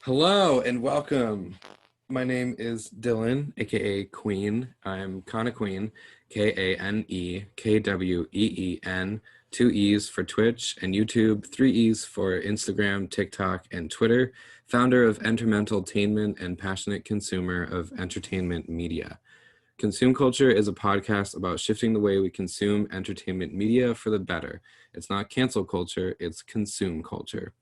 Hello and welcome. My name is Dylan, aka Queen. I'm Kana Queen, KANEKWEEN. Two E's for Twitch and YouTube, three E's for Instagram, TikTok, and Twitter. Founder of Entertainment and passionate consumer of entertainment media. Consume Culture is a podcast about shifting the way we consume entertainment media for the better. It's not cancel culture, it's consume culture.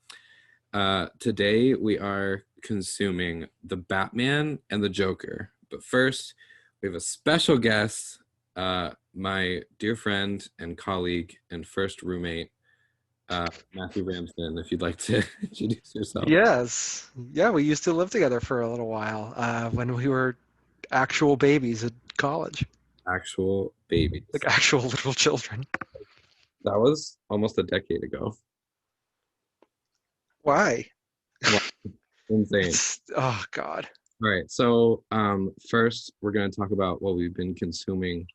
Today we are consuming the Batman and the Joker. But first, we have a special guest, my dear friend and colleague and first roommate, Matthew Ramsden, if you'd like to introduce yourself. Yes. Yeah, we used to live together for a little while when we were actual babies at college, Actual babies. like actual little children. That was almost a decade ago. Why? Wow, insane. Oh, God. All right, so first we're going to talk about what we've been consuming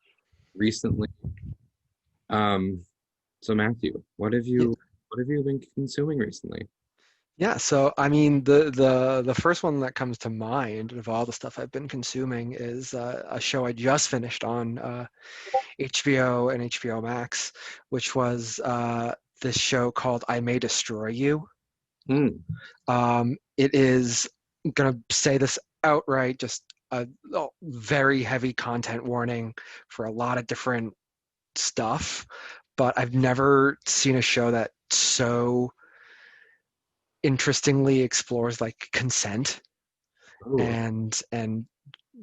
recently. So Matthew, what have you been consuming recently? Yeah, so I mean the first one that comes to mind of all the stuff I've been consuming is a show I just finished on HBO and HBO Max, which was this show called I May Destroy You. It is gonna say this outright, just a very heavy content warning for a lot of different stuff, but I've never seen a show that so interestingly explores like consent Ooh, and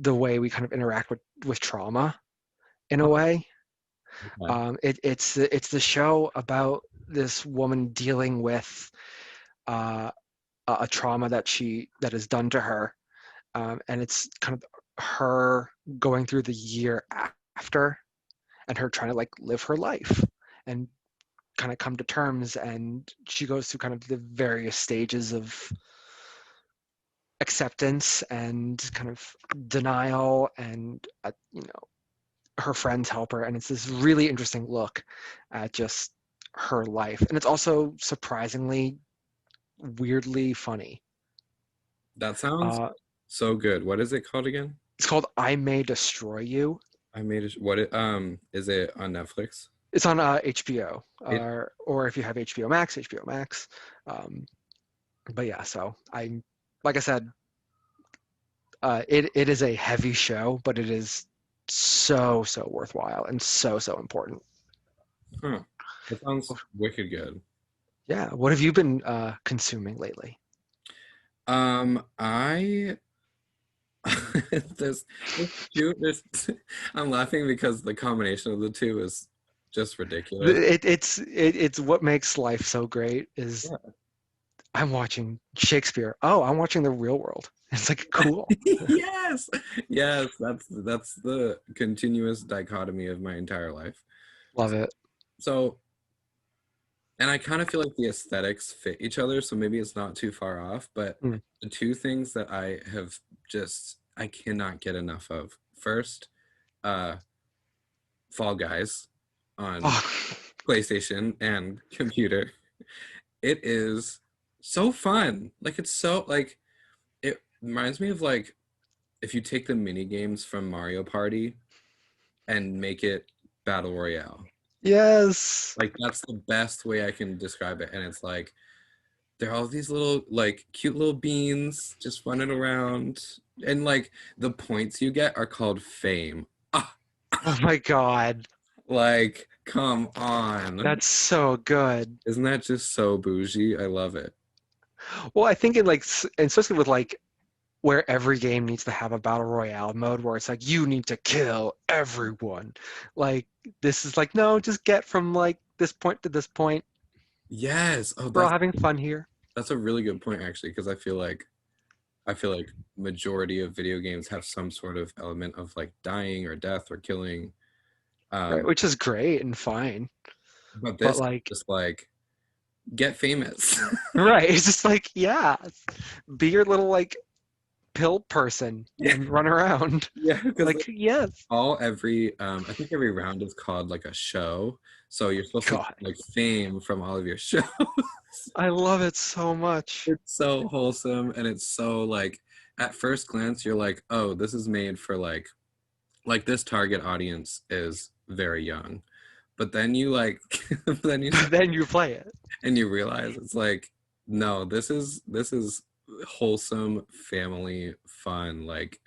the way we kind of interact with trauma in a way. okay. It's the show about this woman dealing with a trauma that is done to her, and it's kind of her going through the year after, and her trying to like live her life and kind of come to terms, and she goes through kind of the various stages of acceptance and kind of denial, and her friends help her, and it's this really interesting look at just her life, and it's also surprisingly weirdly funny. That sounds uh, so good. What is it called again? it's called I May Destroy You. I made it. What it is it on Netflix? It's on HBO, It, or if you have HBO Max, HBO Max. But yeah, so like I said, it is a heavy show, but it is so worthwhile and so important. huh. That sounds wicked good. Yeah, what have you been consuming lately? I there's, there's I'm laughing because the combination of the two is just ridiculous. It's what makes life so great is Yeah. I'm watching Shakespeare. Oh, I'm watching the real world. It's like cool. Yes, yes, that's the continuous dichotomy of my entire life. Love it. So, and I kind of feel like the aesthetics fit each other, so maybe it's not too far off. But Mm. the two things that I cannot get enough of. First, uh, Fall Guys on Oh, PlayStation and computer. It is so fun. Like it's so like it reminds me of like if you take the mini games from Mario Party and make it battle royale. yes. Like that's the best way I can describe it. And it's like they're all these little like cute little beans just running around, and like the points you get are called fame. Ah, Oh my God. like come on. That's so good. Isn't that just so bougie? I love it. Well, I think in like, especially with like where every game needs to have a battle royale mode where it's like you need to kill everyone. Like this is like, no, just get from like this point to this point. Yes. Oh, We're all that's having fun here. that's a really good point actually, because I feel like majority of video games have some sort of element of like dying or death or killing. Right, Um, which is great and fine. but But this like, just like get famous. right, it's just like, yeah, be your little like pill person Yeah. and run around. Yeah, because Like, yes. every I think every round is called like a show. So you're supposed to get God. like fame from all of your shows. I love it so much. It's so wholesome, and it's so like at first glance you're like, oh, this is made for like this target audience is very young. But then you like then you Then you play it and you realize it's like, no, this is wholesome family fun, like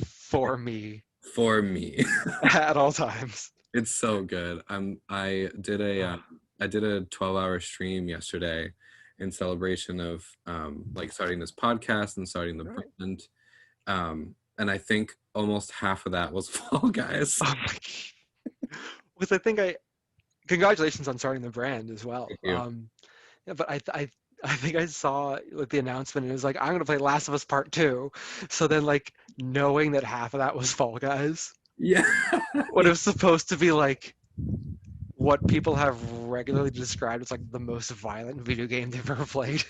for me for me. at all times. It's so good. Oh, I did a 12-hour stream yesterday in celebration of like starting this podcast and starting the right. brand. And I think almost half of that was Fall Guys. Oh my, because I think I congratulations on starting the brand as well. Thank you. Yeah, but I think I saw like the announcement and it was like I'm gonna play Last of Us Part Two. So then like knowing that half of that was Fall Guys, Yeah. what it was supposed to be like what people have regularly described as like the most violent video game they've ever played,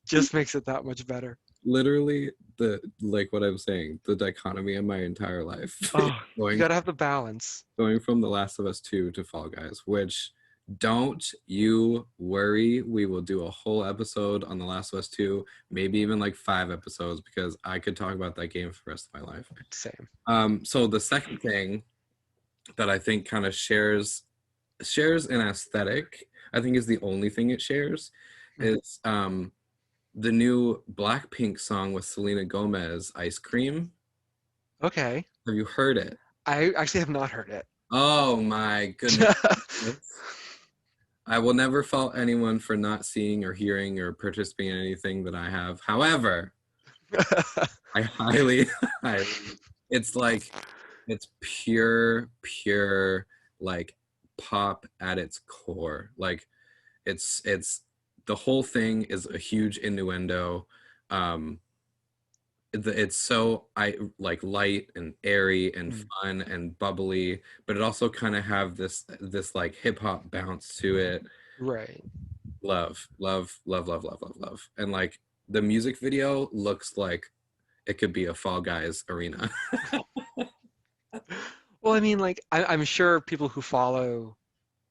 just makes it that much better. Literally the like what I'm saying, the dichotomy of my entire life. Oh, you going gotta have the balance. going from The Last of Us 2 to Fall Guys, which don't you worry, we will do a whole episode on The Last of Us 2, maybe even like 5 episodes, because I could talk about that game for the rest of my life. Same. So the second thing that I think kind of shares an aesthetic, I think is the only thing it shares, is the new Blackpink song with Selena Gomez, Ice Cream. Okay. Have you heard it? I actually have not heard it. Oh my goodness. I will never fault anyone for not seeing or hearing or participating in anything that I have. However, I highly, highly, it's like, it's pure, like pop at its core. Like it's the whole thing is a huge innuendo. Um, it's so I like light and airy and fun and bubbly, but it also kind of have this like hip hop bounce to it. Right. Love, and like the music video looks like it could be a Fall Guys arena. Well, I mean, like I'm sure people who follow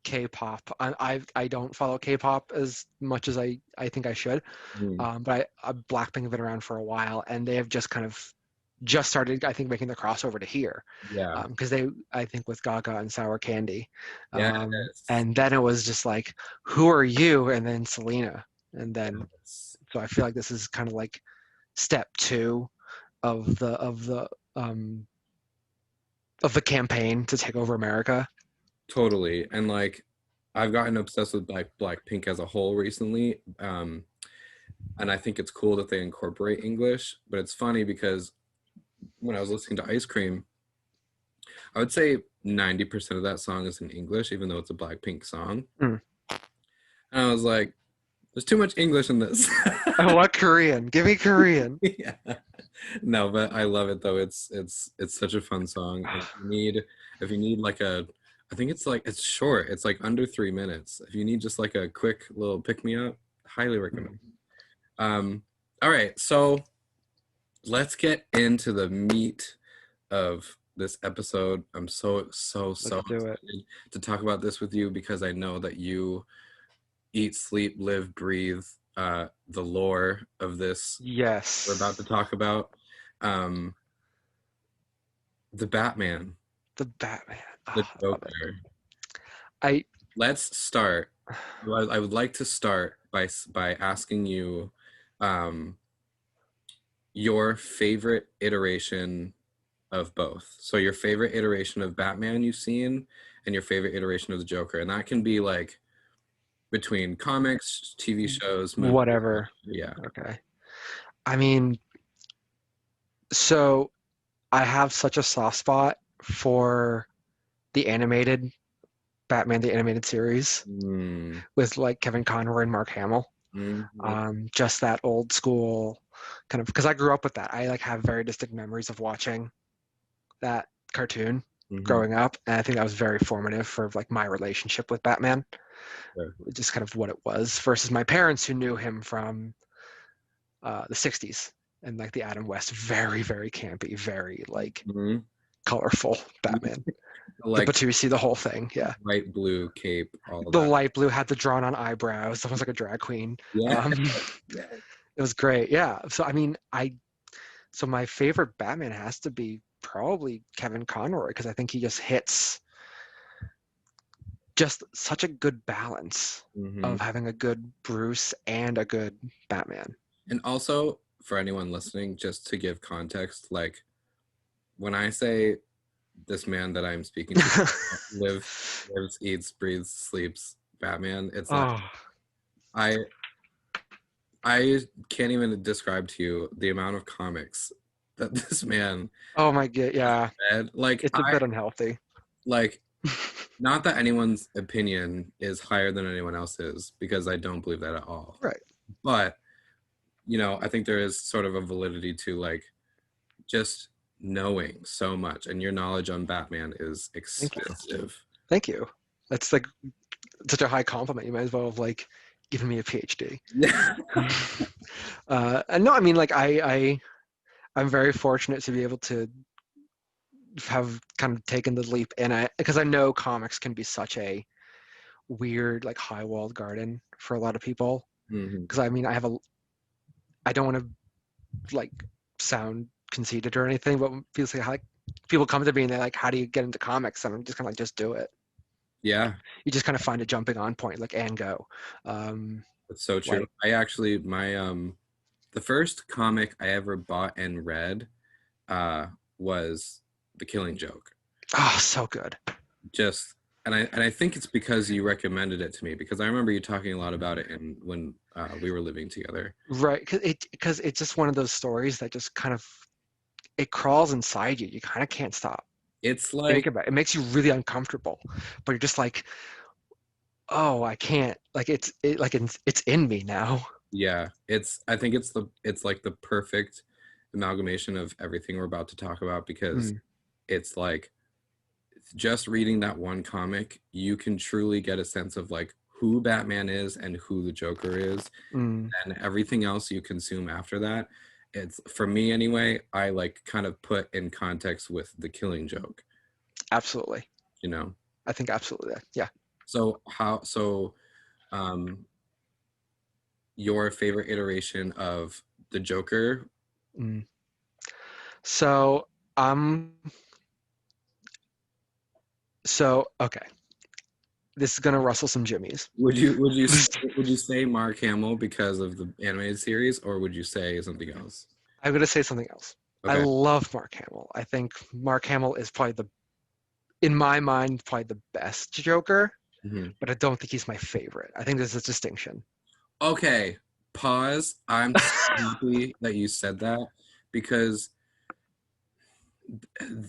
K-pop. I don't follow K-pop as much as I think I should. Mm, But Blackpink have been around for a while, and they have just kind of just started, I think, making the crossover to here, yeah, because they, I think, with Gaga and Sour Candy, yes, and then it was just like, who are you? And then Selena, and then yes. so I feel like this is kind of like step two of the campaign to take over America. Totally. And like I've gotten obsessed with Blackpink as a whole recently. And I think it's cool that they incorporate English, but it's funny because when I was listening to Ice Cream, I would say 90% of that song is in English, even though it's a Blackpink song. Mm. And I was like, there's too much English in this. I want Korean. Give me Korean. Yeah. No, but I love it though. It's such a fun song. And if you need like a I think it's like it's short. It's like under 3 minutes. If you need just like a quick little pick me up, highly recommend. All right, so let's get into the meat of this episode. I'm so Let's do it. excited to talk about this with you because I know that you eat, sleep, live, breathe the lore of this we're about to Yes. talk about. Um, the Batman, The Batman. the Oh, I love it. Joker. I Let's start. I would like to start by asking you um, your favorite iteration of both. So your favorite iteration of Batman you've seen and your favorite iteration of the Joker. And that can be like between comics, TV shows, movies. whatever. Yeah. Okay. I mean, so I have such a soft spot for the animated Batman, the animated series Mm, with like Kevin Conroy and Mark Hamill. mhm, Just that old school kind of because I grew up with that. I like have very distinct memories of watching that cartoon mhm. growing up, and I think that was very formative for like my relationship with Batman, Sure. just kind of what it was versus my parents who knew him from the 60s and like the Adam West very campy, very like Mhm. colorful Batman. The Like Batusi, the whole thing. Yeah. light blue cape, all of The that. light blue had the drawn on eyebrows, almost like a drag queen. Yeah. Um, Yeah. it was great. Yeah. So I mean, so my favorite Batman has to be probably Kevin Conroy because I think he just hits just such a good balance Hmm. of having a good Bruce and a good Batman. And also for anyone listening, just to give context, like when I say this man that I'm speaking to lives, eats, breathes, sleeps Batman, it's like Oh, I I can't even describe to you the amount of comics that this man oh my god, yeah. read. Like It's a bit unhealthy. like not that anyone's opinion is higher than anyone else's, because I don't believe that at all. Right. But I think there is sort of a validity to like just knowing so much, and your knowledge on Batman is Thank you. extensive. Thank you. That's like such a high compliment. You might as well have like given me a PhD. Yeah. And no, I mean like I'm very fortunate to be able to have kind of taken the leap in it because I know comics can be such a weird like high walled garden for a lot of people. Hmm. Because I mean I don't want to like sound conceited or anything, but people come to me and they're like, "How do you get into comics?" And I'm just kind of like, "Just do it." Yeah, You just kind of find a jumping on point, like and go. Um, that's so true. like I actually my the first comic I ever bought and read uh was The Killing Joke. oh, so good. Just and I think it's because you recommended it to me, because I remember you talking a lot about it and when we were living together. Right, because it's just one of those stories that just kind of it crawls inside you. You kind of can't stop It's like, thinking about it. It makes you really uncomfortable, but you're just like, oh, I can't. Like it's in me now. yeah, I think it's like the perfect amalgamation of everything we're about to talk about, because Mm, it's like just reading that one comic, you can truly get a sense of like who Batman is and who the Joker is, mm, and everything else you consume after that. It's, for me anyway, I like kind of put in context with The Killing Joke, absolutely. you know. I think absolutely. Yeah. So um your favorite iteration of the Joker? Mm. So um, so okay, this is gonna rustle some jimmies. Would you say Mark Hamill because of the animated series, or would you say something else? I'm gonna say something else. I Okay. love Mark Hamill. I think Mark Hamill is probably in my mind, probably the best Joker, Hmm. but I don't think he's my favorite. I think there's a distinction. Okay. Pause. I'm so happy that you said that, because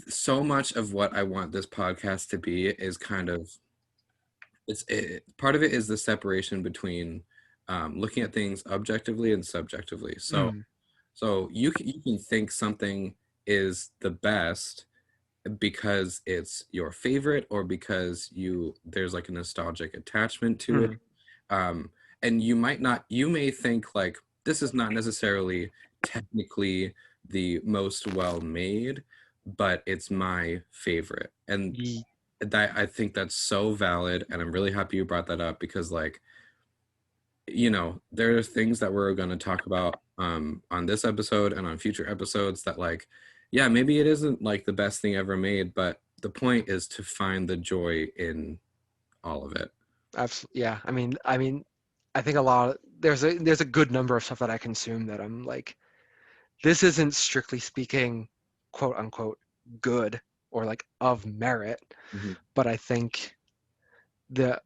so much of what I want this podcast to be is kind of part of it is the separation between looking at things objectively and subjectively. So Mm, you can think something is the best because it's your favorite, or because there's like a nostalgic attachment to it. mm, um, and you may think like this is not necessarily technically the most well made, but it's my favorite. And ye- that, I think that's so valid, and I'm really happy you brought that up, because like, there are things that we're going to talk about on this episode and on future episodes that, like, yeah, maybe it isn't like the best thing ever made, but the point is to find the joy in all of it. absolutely. Yeah. I think there's a good number of stuff that I consume that I'm like, this isn't strictly speaking, quote unquote, good or like of merit, Mhm. but I think the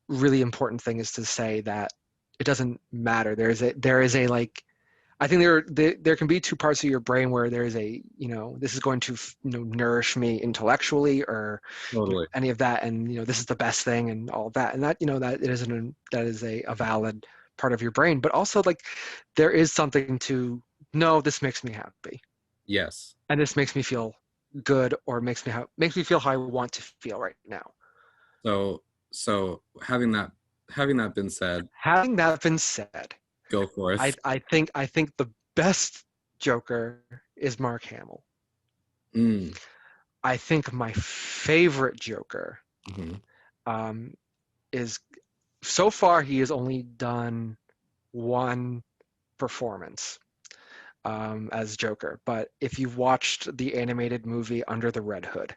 really important thing is to say that it doesn't matter. There is a like I think there can be two parts of your brain where there is a this is going to nourish me intellectually or Totally. any of that, and this is the best thing and all of that, and that that it isn't that is a valid part of your brain, but also like there is something to no, this makes me happy Yes. and this makes me feel good or makes me feel how I want to feel right now. So having that been said, Having that been said, go forth. I think the best Joker is Mark Hamill. Mm. I think my favorite Joker Hmm. um, is, so far he has only done one performance as Joker. But if you've watched the animated movie Under the Red Hood,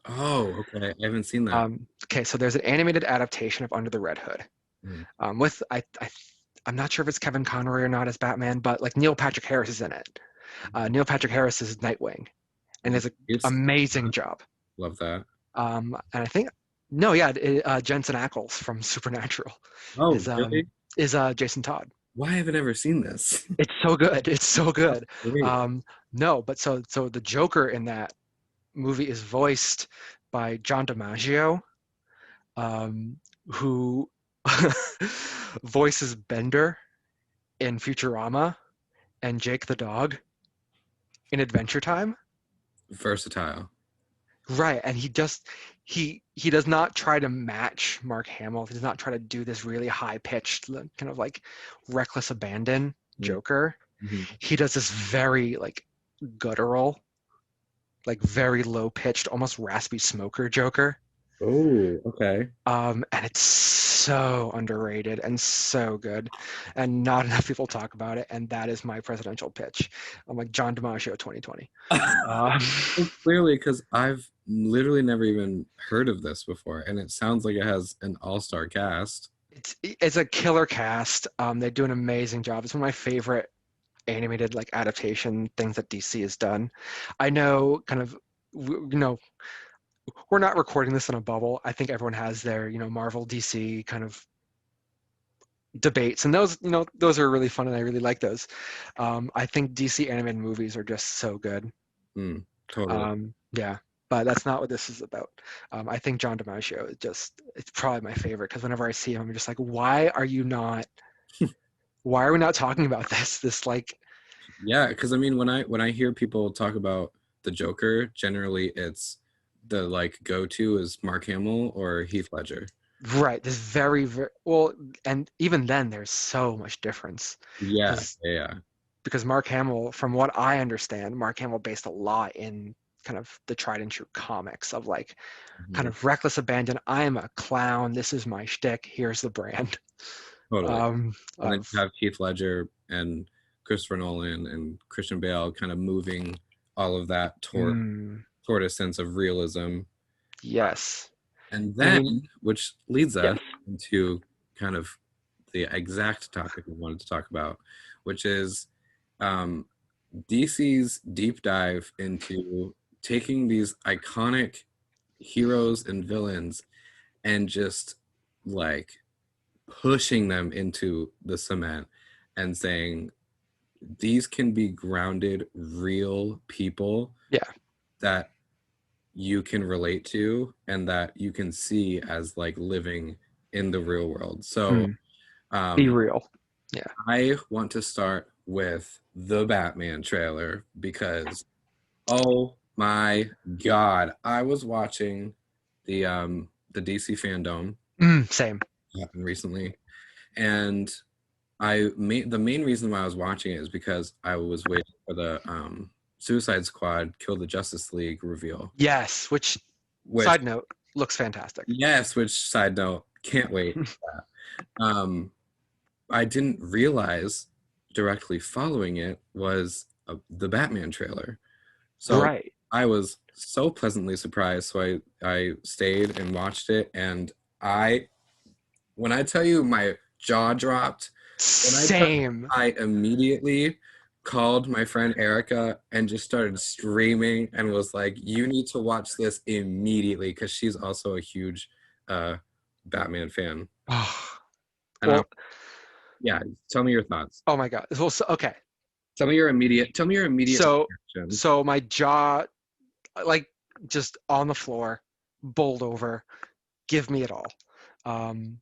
Oh, okay. I haven't seen that. okay, so there's an animated adaptation of Under the Red Hood Mhm. with I'm not sure if it's Kevin Conroy or not as Batman, but like Neil Patrick Harris is in it. Neil Patrick Harris is Nightwing, and does an Nice. amazing job. Love that. And I think no, yeah, Jensen Ackles from Supernatural Oh, is really? Jason Todd. Why have I never seen this? It's so good. It's so That's good. great. No, but so the Joker in that movie is voiced by John DiMaggio, um, who voices Bender in Futurama and Jake the dog in Adventure Time. Versatile. Right, and he does not try to match Mark Hamill. He does not try to do this really high pitched kind of like reckless abandon Joker. Mm-hmm. He does this very like guttural, like very low pitched, almost raspy smoker Joker. Oh, okay. And it's so underrated and so good, and not enough people talk about it. And that is my presidential pitch. I'm like John DiMaggio 2020. Um, Well, clearly, because I've literally never even heard of this before, and it sounds like it has an all-star cast. it's a killer cast. They do an amazing job. It's one of my favorite animated like adaptation things that DC has done. I know, kind of, we're not recording this in a bubble. I think everyone has their Marvel DC kind of debates, and those are really fun, and I really like those. I think DC animated movies are just so good. Mm, totally. Yeah, but that's not what this is about. I think John DiMaggio it's probably my favorite, because whenever I see him, I'm just like, why are we not talking about this like. Yeah, because I mean, when I hear people talk about the Joker, generally it's the like go-to is Mark Hamill or Heath Ledger. Right, this very, very well, and even then, there's so much difference Yeah, because yeah. Mark Hamill, from what I understand, Mark Hamill based a lot in kind of the tried and true comics of like kind Mhm. of reckless abandon. I am a clown. This is my shtick. Here's the brand. Totally. And then Of you have Heath Ledger and Christopher Nolan and Christian Bale kind of moving all of that toward a sense of realism. yes, And and I then, mean which leads yes, us into kind of the exact topic we wanted to talk about, which is um, DC's deep dive into taking these iconic heroes and villains and just like pushing them into the cement and saying these can be grounded real people yeah, that you can relate to and that you can see as like living in the real world. So be um, real. Yeah. I want to start with the Batman trailer because oh my god, I was watching the DC fandom Same. happen recently, and the main reason why I was watching it is because I was waiting for the Suicide Squad Kill the Justice League reveal. Yes. Which, Which side note, looks fantastic. yes, which side note, can't wait. Um, I didn't realize directly following it was the Batman trailer. So Right. I was so pleasantly surprised. So I stayed and watched it, and I when I tell you my jaw dropped, when I tell you Same. I immediately called my friend Erica and just started screaming and was like, "You need to watch this immediately," because she's also a huge uh, Batman fan. Oh, And well, yeah, tell me your thoughts. oh my God. Well, okay. Tell me your immediate So, reaction. my jaw, like, just on the floor, bowled over. Give me it all. Um,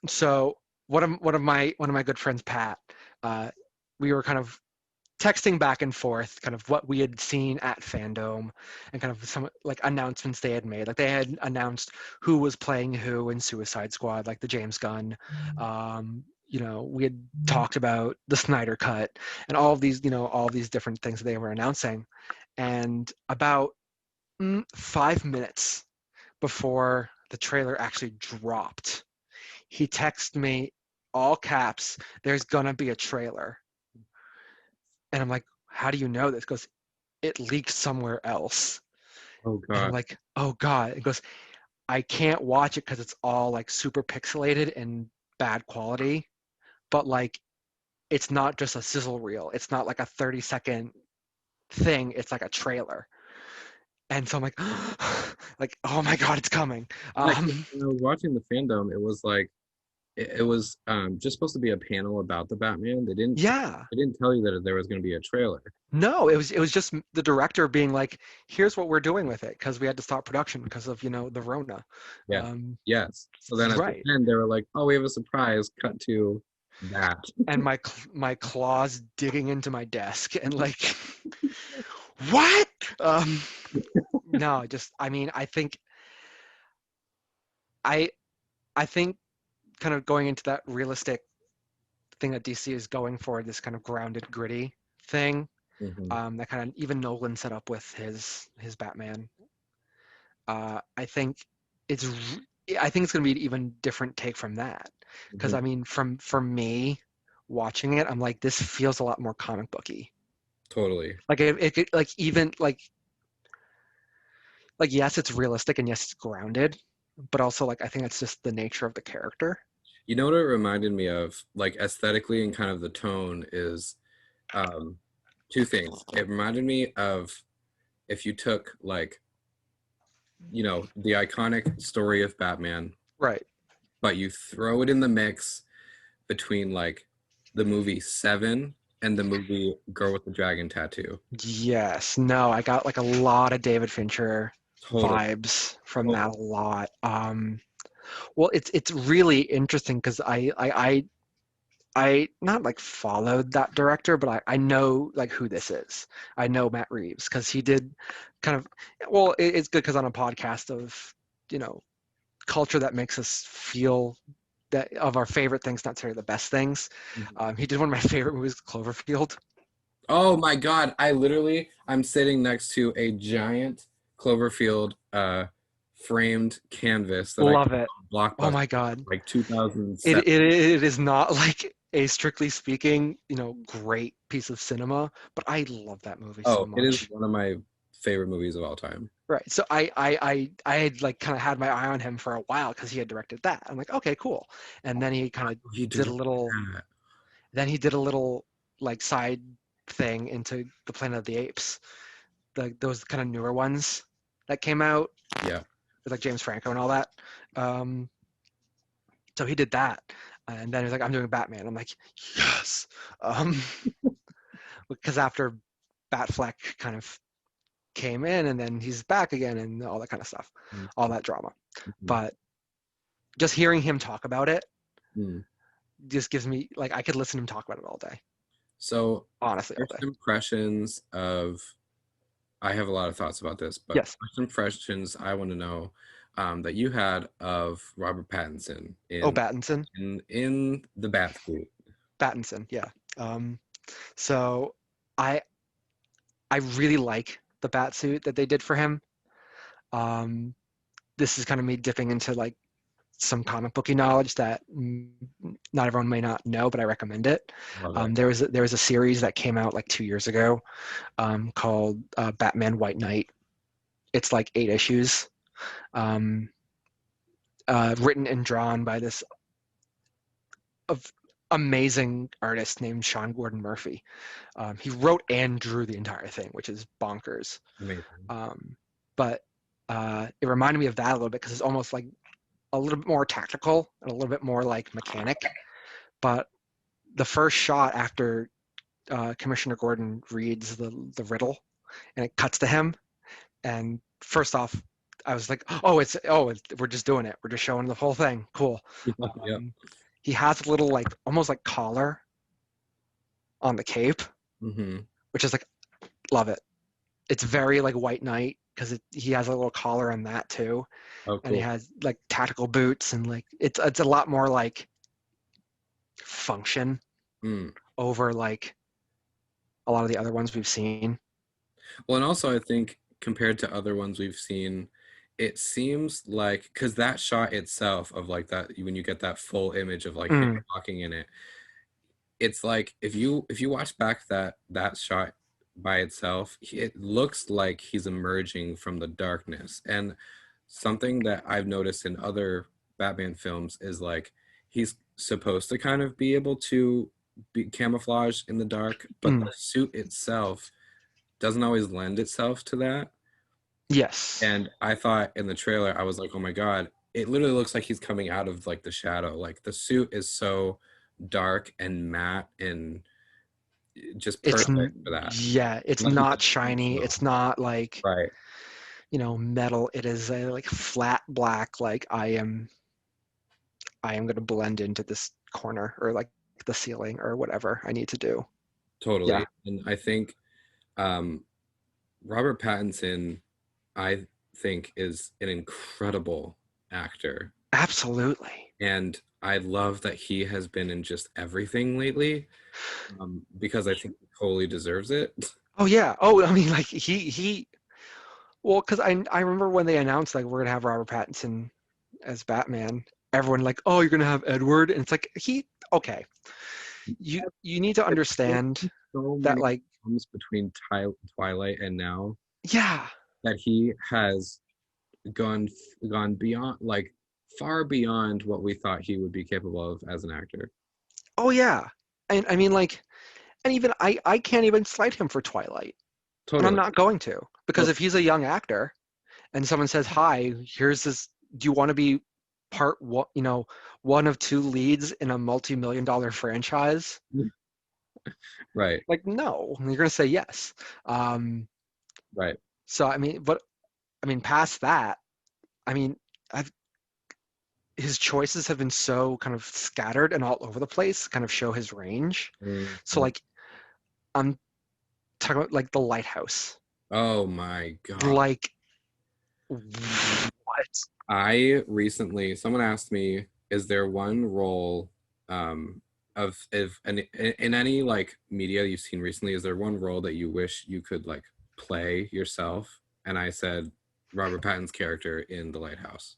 so one of my good friends, Pat, uh, we were kind of texting back and forth, kind of what we had seen at Fandom, and kind of some like announcements they had made. Like they had announced who was playing who in Suicide Squad, like the James Gunn. We had talked about the Snyder Cut and all of these different things that they were announcing. And about 5 minutes before the trailer actually dropped, he texted me all caps, "There's gonna be a trailer." And I'm like, "How do you know this?" He goes, "It leaked somewhere else." Oh And I'm God. like, "Oh God." He goes, "I can't watch it because it's all like super pixelated and bad quality, but like it's not just a sizzle reel. It's not like a 30-second thing. It's like a trailer." And so I'm like, like, oh my God, it's coming. Yeah, 'cause when I was watching the fandom, it was like it was just supposed to be a panel about the Batman. Yeah. They didn't tell you that there was going to be a trailer. No, it was just the director being like, "Here's what we're doing with it," because we had to stop production because of the Rona. Yeah. Um, Yes. So then at the right. end, they were like, "Oh, we have a surprise." Cut to that. And my claws digging into my desk and like, what? Um, no, just I mean, I I think kind of going into that realistic thing that DC is going for, this kind of grounded, gritty thing. Hmm. That kind of even Nolan set up with his Batman. I think it's I think it's going to be an even different take from that, because Hmm. I mean, for me watching it, I'm like, this feels a lot more comic booky. Totally. Like like even like yes, it's realistic and yes, it's grounded, but also like I think that's just the nature of the character. You know what it reminded me of, like aesthetically and kind of the tone is um, two things. It reminded me of if you took like the iconic story of Batman, Right. but you throw it in the mix between like the movie Seven and the movie Girl with the Dragon Tattoo. Yes. No, I got like a lot of David Fincher Total. vibes from that Total. a lot. Well, it's really interesting because I not like followed that director, but I know like who this is. I know Matt Reeves because he did kind of, well, it's good because on a podcast of, you know, culture that makes us feel that of our favorite things, not necessarily the best things. Mhm. He did one of my favorite movies, Cloverfield. Oh my God. I'm sitting next to a giant Cloverfield framed canvas that I Love it. got Oh on Blockbuster my God. like It, 2007. it, it is not like a strictly speaking, great piece of cinema, but I love that movie so Oh, it is much. one of my favorite movies of all time. Right. So I had like kind of had my eye on him for a while because he had directed that. I'm like, okay, cool. And then he kind of He did a directed little that. then he did a little like side thing into the Planet of the Apes. Those kind of newer ones that came out Yeah. with like James Franco and all that. Um, so he did that. And then he was like, I'm doing Batman. I'm like, yes. Um, because after Batfleck kind of came in and then he's back again and all that kind of stuff, all that drama. Mhm. But just hearing him talk about it Mm. just gives me like I could listen to him talk about it all day. So, Honestly, all first day. impressions of, I have a lot of thoughts about this, but Yes. first impressions I want to know that you had of Robert Pattinson Oh, in Pattinson. in the Batsuit. Pattinson, yeah. Um, so I I really like the bat suit that they did for him. Um, this is kind of me dipping into like some comic booky knowledge that not everyone may not know, but I recommend it. Love it. There was a series that came out like 2 years ago called Batman White Knight. It's like 8 issues, um, written and drawn by this of amazing artist named Sean Gordon Murphy. He wrote and drew the entire thing, which is bonkers. Amazing. But it reminded me of that a little bit because it's almost like a little bit more tactical and a little bit more like mechanic. But the first shot after Commissioner Gordon reads the riddle and it cuts to him, and first off, I was like, we're just doing it. We're just showing the whole thing. Cool. Yep. Um, he has a little like almost like collar on the cape, Hmm. which is like love it. It's very like White Knight because he has a little collar on that too, Oh, and he cool. has like tactical boots and like it's a lot more like function Mm. over like a lot of the other ones we've seen. Well, and also I think compared to other ones we've seen, it seems like because that shot itself of like that when you get that full image of like him Mm, walking in it, it's like if you watch back that shot by itself, it looks like he's emerging from the darkness. And something that I've noticed in other Batman films is like he's supposed to kind of be able to be camouflaged in the dark, but mm, the suit itself doesn't always lend itself to that. yes. And I thought in the trailer, I was like, oh my God, it literally looks like he's coming out of like the shadow. Like the suit is so dark and matte and just perfect for that. Yeah, it's Nothing not that's shiny. functional. It's not like, Right. metal. It is a like flat black, like I am going to blend into this corner or like the ceiling or whatever I need to do. Yeah, Totally. And I think um, Robert Pattinson, I think, is an incredible actor. absolutely. And I love that he has been in just everything lately because I think he totally deserves it. Oh yeah. Oh, I mean, like he. Well, because I remember when they announced like we're gonna have Robert Pattinson as Batman. Everyone like, oh, you're gonna have Edward, and it's like okay. You need to There's understand so that many like films between Twilight and now yeah. that he has gone gone beyond, like far beyond what we thought he would be capable of as an actor. Oh yeah. And I mean like, and even I can't even slight him for Twilight, and I'm Totally. not going to because Well, if he's a young actor and someone says, "Hi, here's this. Do you want to be part what one of two leads in a multi-million dollar franchise?" right, Like, no, you're gonna say yes. Um, right. so I mean, but I mean, past that, I mean, I've his choices have been so kind of scattered and all over the place, kind of show his range. So Mhm. like, I'm talking about like the Lighthouse. Oh my God. Like, what? I recently, someone asked me, is there one role of if in any like media you've seen recently, is there one role that you wish you could like play yourself? And I said Robert Pattinson's character in The Lighthouse.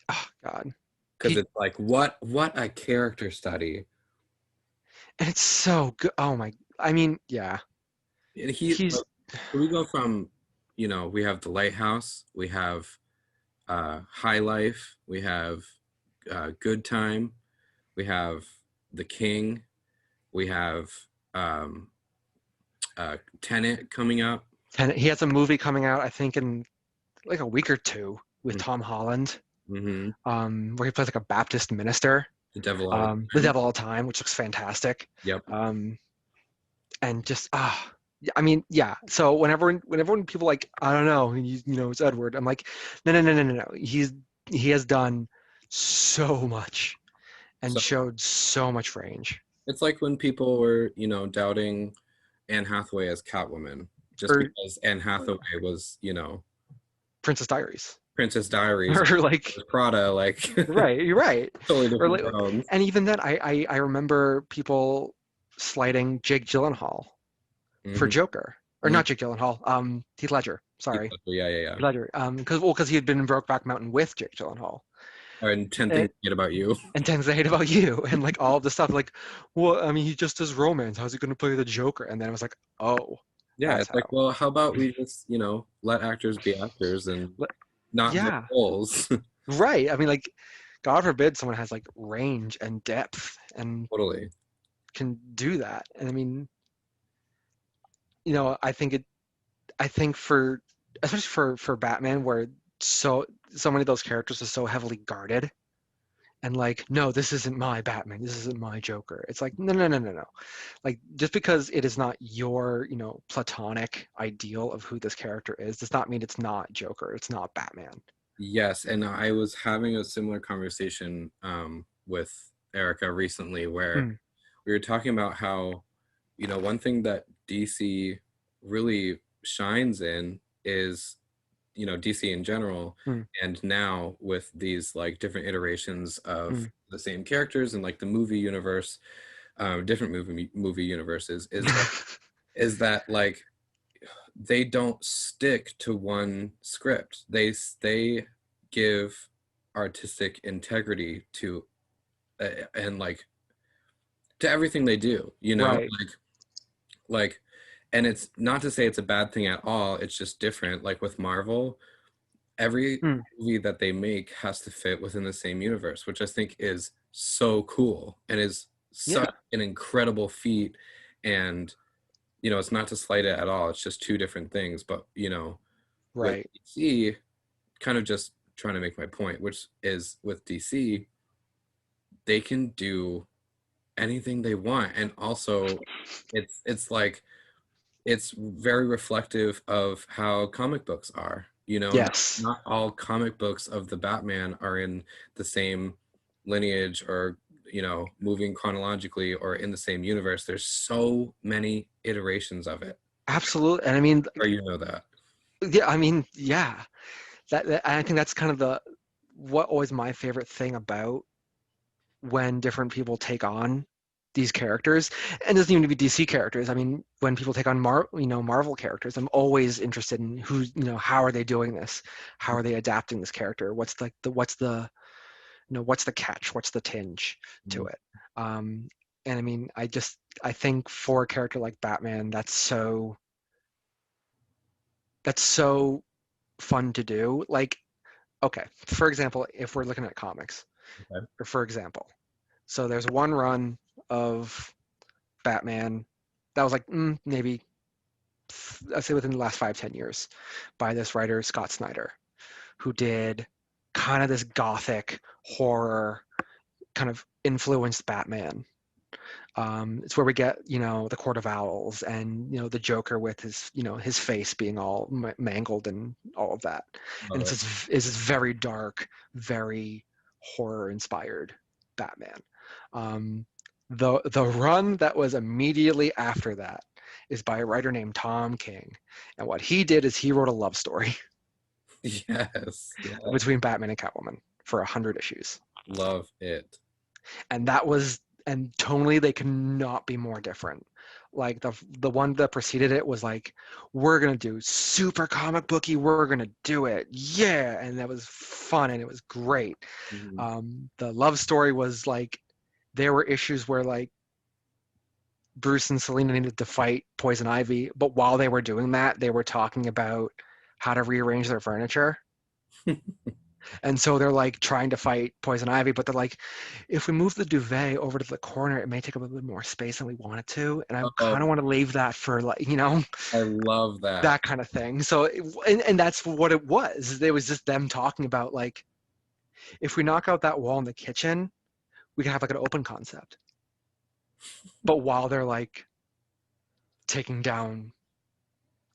Oh God. Because He it's like what a character study. and it's so good. Oh my. I mean, yeah. And he He's like, so we go from, we have The Lighthouse, we have High Life, we have Good Time, we have The King, we have um, Tenet coming up. and he has a movie coming out, I think, in like a week or two with Tom Holland, Mm-hmm. where he plays like a Baptist minister, The Devil All the The Time. Devil All the Time, which looks fantastic. Yep. Um, and just I mean, yeah. So whenever people like, I don't know, it's Edward. I'm like, no, no, no, no, no, no. He has done so much and So showed so much range. it's like when people were, doubting Anne Hathaway as Catwoman, just Or because Anne Hathaway was, Princess Diaries, Princess Diaries or like, or Prada, like right, you're right. totally Or different like, tones. and even then, I remember people slighting Jake Gyllenhaal for Mm-hmm. Joker, or Mm-hmm. not Jake Gyllenhaal, Heath Ledger. Sorry, Yeah, yeah, yeah. Heath Ledger. Because he had been in Brokeback Mountain with Jake Gyllenhaal. And 10 And, things to get about you. and Tends to Hate About You, and like all of the stuff. Like, well, I mean, he just does romance. How's he going to play the Joker? And then I was like, oh, Yeah, that's it's like, how. well, how about we just, let actors be actors and not their Yeah, roles. right. I mean, like, God forbid someone has like range and depth and Totally. can do that. And I mean, I think for especially for Batman, where so many of those characters are so heavily guarded and like, no, this isn't my Batman, this isn't my Joker. It's like, no, no, no, no, no. Like, just because it is not your platonic ideal of who this character is does not mean it's not Joker, it's not Batman. Yes, and I was having a similar conversation with Erica recently where Mm, we were talking about how, one thing that DC really shines in is, DC in general, mm, and now with these like different iterations of mm. the same characters and like the movie universe, different movie universes, is that like they don't stick to one script. They give artistic integrity to and like to everything they do, you know, Right. like and it's not to say it's a bad thing at all, it's just different. Like with Marvel, every Mm. movie that they make has to fit within the same universe, which I think is so cool and is such Yeah. an incredible feat. And you know, it's not to slight it at all, it's just two different things. But you know, with Right. DC, kind of just trying to make my point, which is with DC, they can do anything they want. And also it's like it's very reflective of how comic books are. You know, Yes. not all comic books of the Batman are in the same lineage or, you know, moving chronologically or in the same universe. There's so many iterations of it. Absolutely. And I mean, Or you know that. yeah, I mean, yeah. I think that's kind of what always my favorite thing about when different people take on these characters, and it doesn't even have to be DC characters. I mean, when people take on Marvel characters, I'm always interested in how are they doing this? How are they adapting this character? What's the catch? What's the tinge to Mhm. it? And I mean, I think for a character like Batman, that's so fun to do. Like, okay, for example, if we're looking at comics, Okay. or for example, so there's one run of Batman that was like maybe I'd say within the last 5-10 years by this writer Scott Snyder, who did kind of this gothic horror kind of influenced Batman. It's where we get the Court of Owls and the Joker with his face being all mangled and all of that, and Love it. it's this very dark, very horror inspired Batman. Um, the run that was immediately after that is by a writer named Tom King, and what he did is he wrote a love story Yes. Yeah. between Batman and Catwoman for 100 issues, Love it. and tonally they cannot be more different. Like the one that preceded it was like, we're gonna do super comic booky, we're gonna do it, yeah, and that was fun and it was great. Mhm. The love story was like, there were issues where like Bruce and Selena needed to fight Poison Ivy, but while they were doing that, they were talking about how to rearrange their furniture. And so they're like trying to fight Poison Ivy, but they're like, if we move the duvet over to the corner, it may take up a little bit more space than we want it to. And I Oh, kind of want to leave that for like, I love that. that kind of thing. So, and that's what it was. It was just them talking about like, if we knock out that wall in the kitchen, we can have like an open concept. But while they're like taking down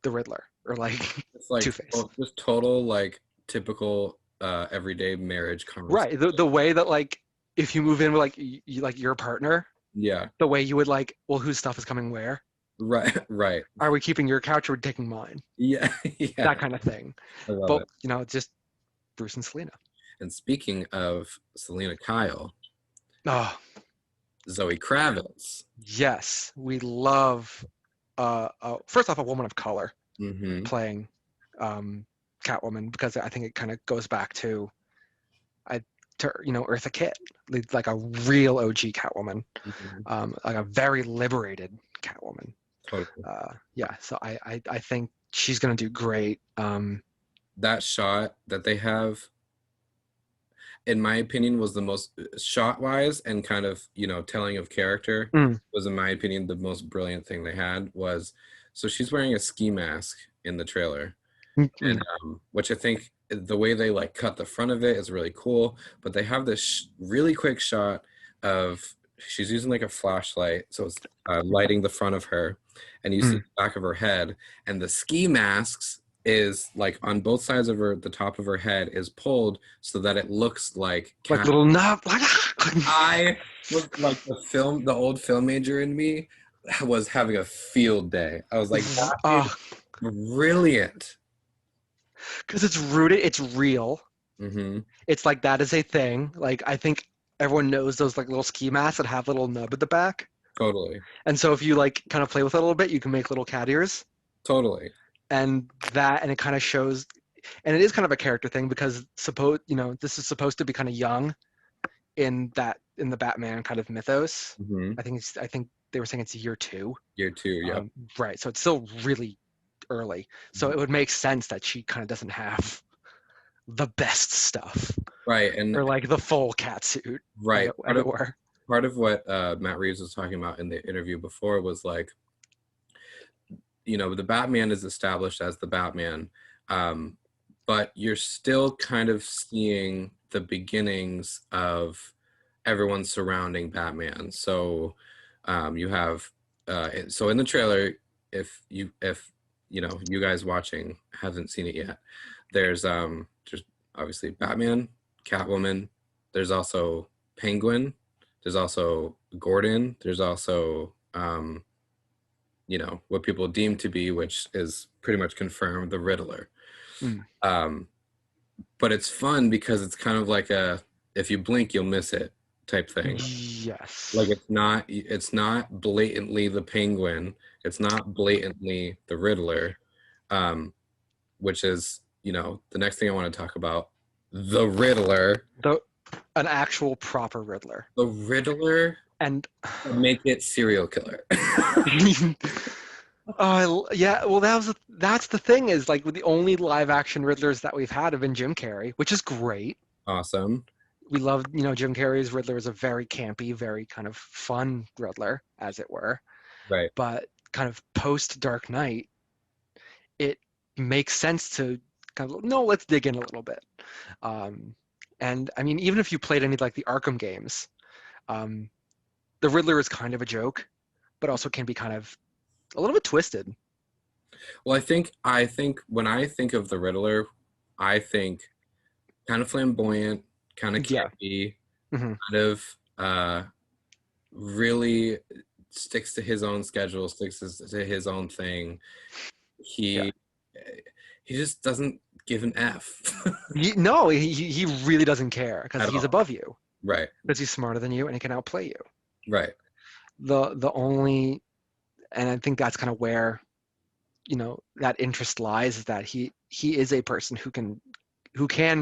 the Riddler or like It's like Two-Face. just total like typical everyday marriage conversation. Right. The way that like, if you move in with like like your partner, Yeah. the way you would like, well, whose stuff is coming where? Right. Right. Are we keeping your couch or taking mine? Yeah. Yeah. That kind of thing. I love But it. it's just Bruce and Selena. And speaking of Selena Kyle, Oh, Zoe Kravitz. yes, we love. First off, a woman of color Mm-hmm. playing Catwoman, because I think it kind of goes back to Eartha Kitt, like a real OG Catwoman, Mm-hmm. like a very liberated Catwoman. Totally. Yeah, so I think she's gonna do great. That shot that they have, in my opinion, was the most shot wise and kind of, you know, telling of character Mm, was, in my opinion, the most brilliant thing they had was, so she's wearing a ski mask in the trailer. mm, And mm. which I think the way they like cut the front of it is really cool, but they have this really quick shot of she's using like a flashlight, so it's lighting the front of her, and you see Mm. the back of her head, and the ski masks is like on both sides of her, the top of her head is pulled so that it looks like Like cat. little knob. I was like the old film major in me was having a field day. I was like, that is Oh, brilliant. because it's rooted, it's real. Hmm. It's like that is a thing. Like I think everyone knows those like little ski masks that have little nub at the back. Totally. And so if you like kind of play with it a little bit, you can make little cat ears. Totally. and it kind of shows, and it is kind of a character thing because this is supposed to be kind of young in the Batman kind of mythos. Hmm. I think they were saying it's year two. Year two, yep. Right, so it's still really early. So Mhm. it would make sense that she kind of doesn't have the best stuff, Right, and or like the full cat suit, right. as it were. Part of what Matt Reeves was talking about in the interview before was like, the Batman is established as the Batman, um, but you're still kind of seeing the beginnings of everyone surrounding Batman. So you have so in the trailer, if you guys watching haven't seen it yet, there's obviously Batman, Catwoman, there's also Penguin, there's also Gordon, there's also what people deem to be, which is pretty much confirmed, the Riddler. Mm. But it's fun because it's kind of like a if you blink you'll miss it type thing. Like Yes. it's not blatantly the Penguin, it's not blatantly the Riddler, um, which is the next thing I want to talk about. The Riddler, The An actual proper Riddler. the Riddler, And make it serial killer. yeah, well, that's the thing, is like the only live action Riddlers that we've had have been Jim Carrey, which is great. Awesome. We love, Jim Carrey's Riddler is a very campy, very kind of fun Riddler, as it were. Right. But kind of post Dark Knight, it makes sense to kind of, no, let's dig in a little bit. And I mean, even if you played any like the Arkham games, um, the Riddler is kind of a joke, but also can be kind of a little bit twisted. Well, I think when I think of the Riddler, I think kind of flamboyant, kind of Yeah. campy, Hmm. kind of really sticks to his own schedule, sticks to his own thing. Yeah. He just doesn't give an F No, he really doesn't care because at he's all. above you, Right. because he's smarter than you and he can outplay you. Right. The only, and I think that's kind of where that interest lies, is that he is a person who can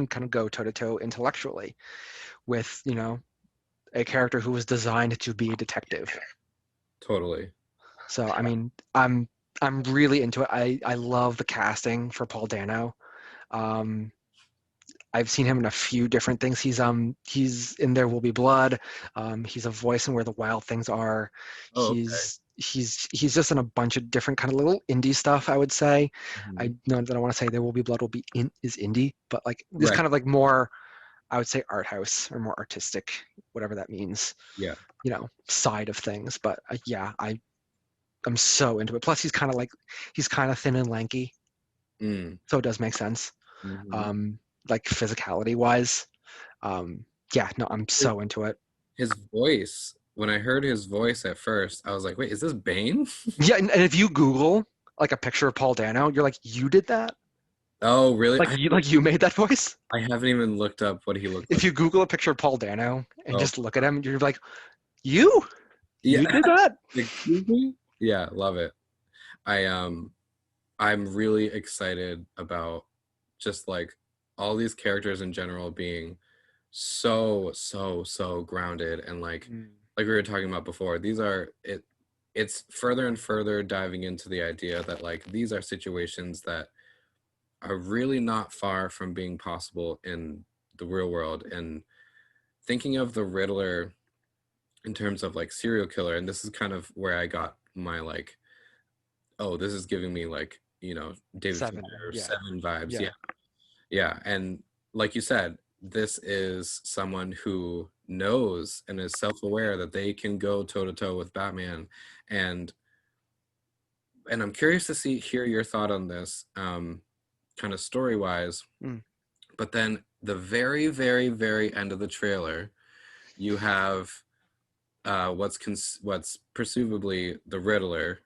kind of go toe to toe intellectually with a character who was designed to be a detective. Totally. So I mean, I'm really into it. I love the casting for Paul Dano. Um, I've seen him in a few different things. He's in There Will Be Blood. He's a voice in Where the Wild Things Are. Oh, okay. He's just in a bunch of different kind of little indie stuff, I would say. Mhm. I know that I want to say There Will Be Blood is indie, but like this Right. kind of like more, I would say, art house or more artistic, whatever that means, Yeah. side of things. But yeah, I'm so into it. Plus, he's kind of thin and lanky, Mm. so it does make sense. Hmm. Um, like physicality wise. Yeah, no, I'm His, so into it. his voice. When I heard his voice at first, I was like, "Wait, is this Bane?" Yeah, and if you Google like a picture of Paul Dano, you're like, you did that? Oh, really? Like you made that voice? I haven't even looked up what he looked If like. you Google a picture of Paul Dano and Oh, just look at him, you're like, you? yeah. You did that? Excuse me? Yeah, love it. I I'm really excited about just like all these characters in general being so grounded and Mm. like we were talking about before. It's further and further diving into the idea that like these are situations that are really not far from being possible in the real world. And thinking of the Riddler in terms of like serial killer, and this is kind of where I got my like, oh, this is giving me like, David Seven. Fincher Yeah. Seven vibes. Yeah. Yeah. Yeah. And like you said, this is someone who knows and is self-aware that they can go toe to toe with Batman. And I'm curious to hear your thought on this, kind of story wise. Mm. But then the very, very, very end of the trailer, you have what's presumably the Riddler,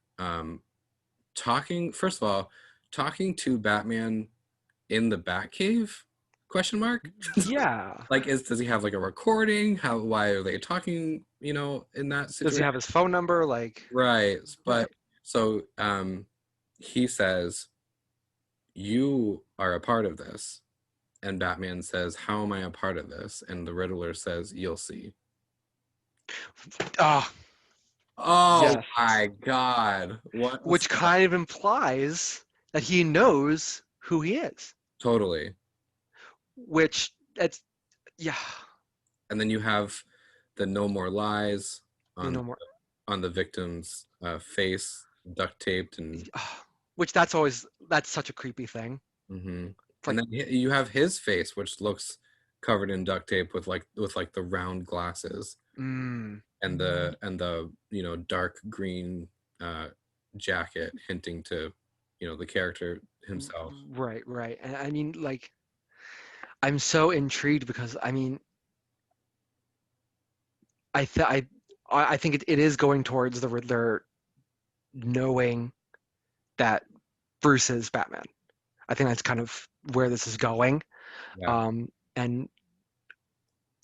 talking. First of all, talking to Batman in the Batcave? Question mark. Yeah. Like, does he have like a recording? Why are they talking? In that Does he situation, have his phone number? Like, right? But right. so he says, you are a part of this. And Batman says, how am I a part of this? And the Riddler says, you'll see. Ah, Oh yes. my God. What a Which kind of implies that he knows who he is. totally. Which it's yeah, And then you have the no more lies you on know more. on the victim's face, duct taped and Which that's such a creepy thing. mhm. It's And like, then you have his face, which looks covered in duct tape with like the round glasses mm, and the dark green uh, jacket, hinting to the character himself. right, right. And I mean, like, I'm so intrigued because I mean, I th I think it is going towards the Riddler knowing that Bruce is Batman. I think that's kind of where this is going. Yeah. And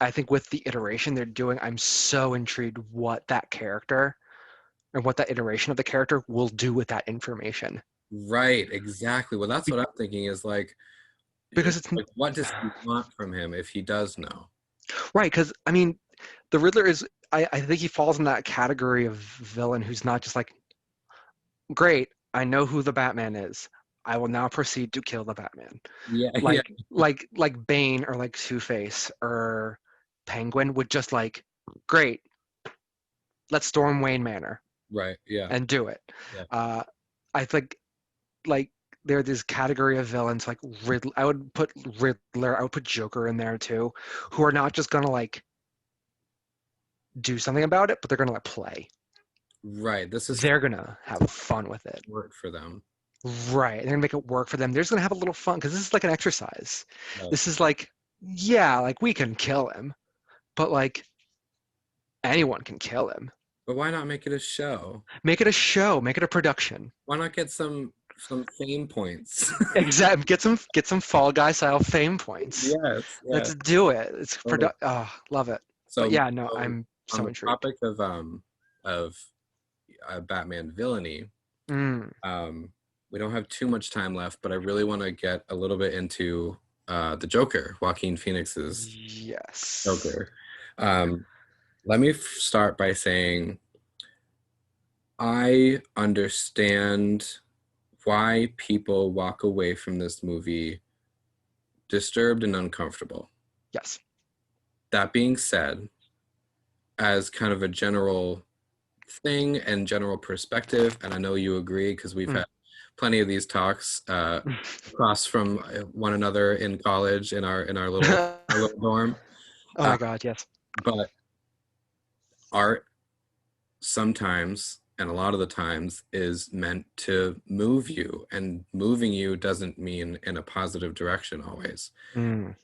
I think with the iteration they're doing, I'm so intrigued what that character and what that iteration of the character will do with that information. Right, exactly. Well, that's what I'm thinking is Because it's like what does he want from him if he does know? right, because I mean, the Riddler is, I think he falls in that category of villain who's not just like, great, I know who the Batman is. I will now proceed to kill the Batman. Yeah, yeah, Like Bane or like Two-Face or Penguin would just like, great, let's storm Wayne Manor right, yeah, and do it. yeah. Uh, I think like there are this category of villains like Riddler. I would put Riddler. I would put Joker in there too, who are not just gonna like do something about it, but they're gonna like play. Right. This is They're gonna have fun with it. work for them. Right. They're gonna make it work for them. They're just gonna have a little fun because this is like an exercise. Right. This is like, yeah, like we can kill him, but like anyone can kill him. But why not make it a show? Make it a show. Make it a production. Why not get some fame points? Exactly. Get some Fall Guy style fame points. Yes, Let's yes. do it. It's Totally. love it. But So, yeah, no, so I'm on so the intrigued. topic of Batman villainy, Mm, we don't have too much time left, but I really want to get a little bit into the Joker, Joaquin Phoenix's yes. Joker. Um, Let me start by saying I understand why people walk away from this movie disturbed and uncomfortable. Yes. That being said, as kind of a general thing and general perspective, and I know you agree because we've Mm. had plenty of these talks across from one another in college in our little dorm. Oh Uh, my God, yes. but art sometimes and a lot of the times is meant to move you, and moving you doesn't mean in a positive direction always. Mm,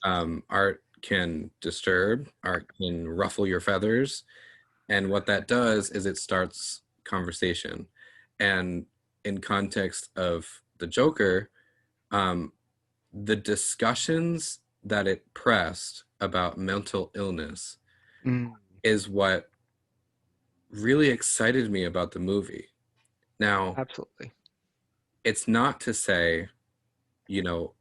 Art can disturb, art can ruffle your feathers, and what that does is it starts conversation. And in context of the Joker, um, the discussions that it pressed about mental illness mm, is what really excited me about the movie. Now, absolutely. it's not to say, you know,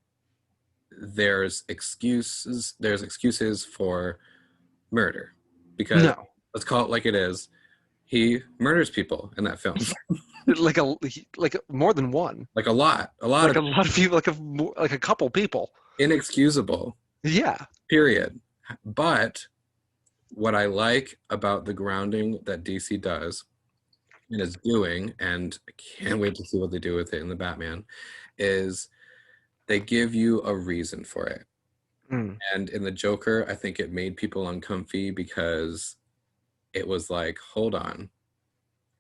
there's excuses for murder, because No, let's call it like it is. He murders people in that film. like a like more than one. Like a lot Like of a lot of people, like a couple people. inexcusable, Yeah. period. But what I like about the grounding that DC does and is doing, and I can't wait to see what they do with it in the Batman, is they give you a reason for it. Mm, And in the Joker, I think it made people uncomfy because it was like, hold on,